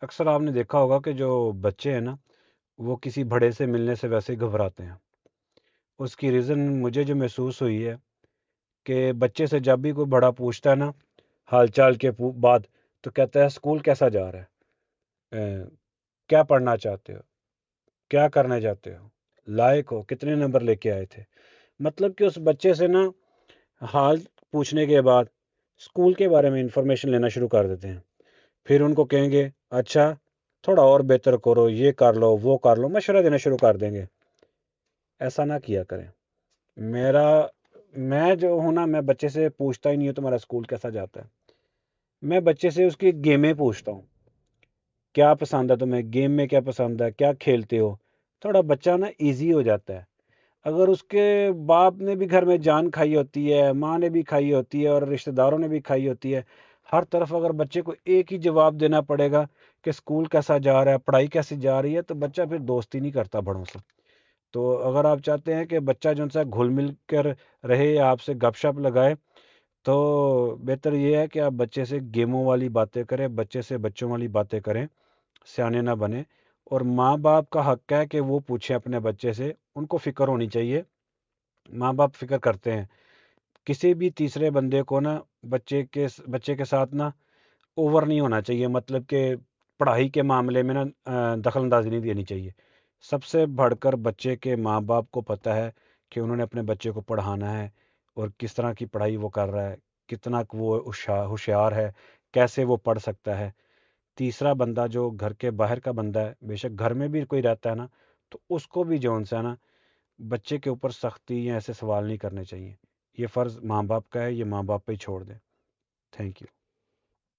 اکثر آپ نے دیکھا ہوگا کہ جو بچے ہیں نا، وہ کسی بڑے سے ملنے سے ویسے ہی گھبراتے ہیں۔ اس کی ریزن مجھے جو محسوس ہوئی ہے کہ بچے سے جب بھی کوئی بڑا پوچھتا ہے نا حال چال کے بعد، تو کہتا ہے اسکول کیسا جا رہا ہے، کیا پڑھنا چاہتے ہو، کیا کرنے جاتے ہو، لائق ہو، کتنے نمبر لے کے آئے تھے۔ مطلب کہ اس بچے سے نا حال پوچھنے کے بعد اسکول کے بارے میں انفارمیشن لینا شروع کر دیتے ہیں۔ پھر ان کو کہیں گے اچھا تھوڑا اور بہتر کرو، یہ کر لو وہ کر لو، مشورہ دینا شروع کر دیں گے۔ ایسا نہ کیا کریں۔ میرا میں جو ہوں نا، میں بچے سے پوچھتا ہی نہیں ہوں تمہارا اسکول کیسا جاتا ہے۔ میں بچے سے اس کی گیمیں پوچھتا ہوں، کیا پسند ہے تمہیں، گیم میں کیا پسند ہے، کیا کھیلتے ہو۔ تھوڑا بچہ نا ایزی ہو جاتا ہے۔ اگر اس کے باپ نے بھی گھر میں جان کھائی ہوتی ہے، ماں نے بھی کھائی ہوتی ہے، اور رشتہ داروں نے بھی کھائی ہوتی ہے، ہر طرف اگر بچے کو ایک ہی جواب دینا پڑے گا کہ اسکول کیسا جا رہا ہے، پڑھائی کیسی جا رہی ہے، تو بچہ پھر دوستی نہیں کرتا بڑوں سے۔ تو اگر آپ چاہتے ہیں کہ بچہ جو سا گھل مل کر رہے یا آپ سے گپ شپ لگائے، تو بہتر یہ ہے کہ آپ بچے سے گیموں والی باتیں کریں، بچے سے بچوں والی باتیں کریں، سیانے نہ بنے۔ اور ماں باپ کا حق ہے کہ وہ پوچھیں اپنے بچے سے، ان کو فکر ہونی چاہیے۔ ماں باپ فکر کرتے ہیں۔ کسی بھی تیسرے بندے کو نا بچے کے ساتھ نا اوور نہیں ہونا چاہیے، مطلب کہ پڑھائی کے معاملے میں نا دخل اندازی نہیں دینی چاہیے۔ سب سے بڑھ کر بچے کے ماں باپ کو پتہ ہے کہ انہوں نے اپنے بچے کو پڑھانا ہے، اور کس طرح کی پڑھائی وہ کر رہا ہے، کتنا وہ ہوشیار ہے، کیسے وہ پڑھ سکتا ہے۔ تیسرا بندہ جو گھر کے باہر کا بندہ ہے، بے شک گھر میں بھی کوئی رہتا ہے نا، تو اس کو بھی جو ہے نا بچے کے اوپر سختی یا ایسے سوال نہیں کرنے چاہیے۔ یہ فرض ماں باپ کا ہے، یہ ماں باپ پہ ہی چھوڑ دیں۔ Thank you.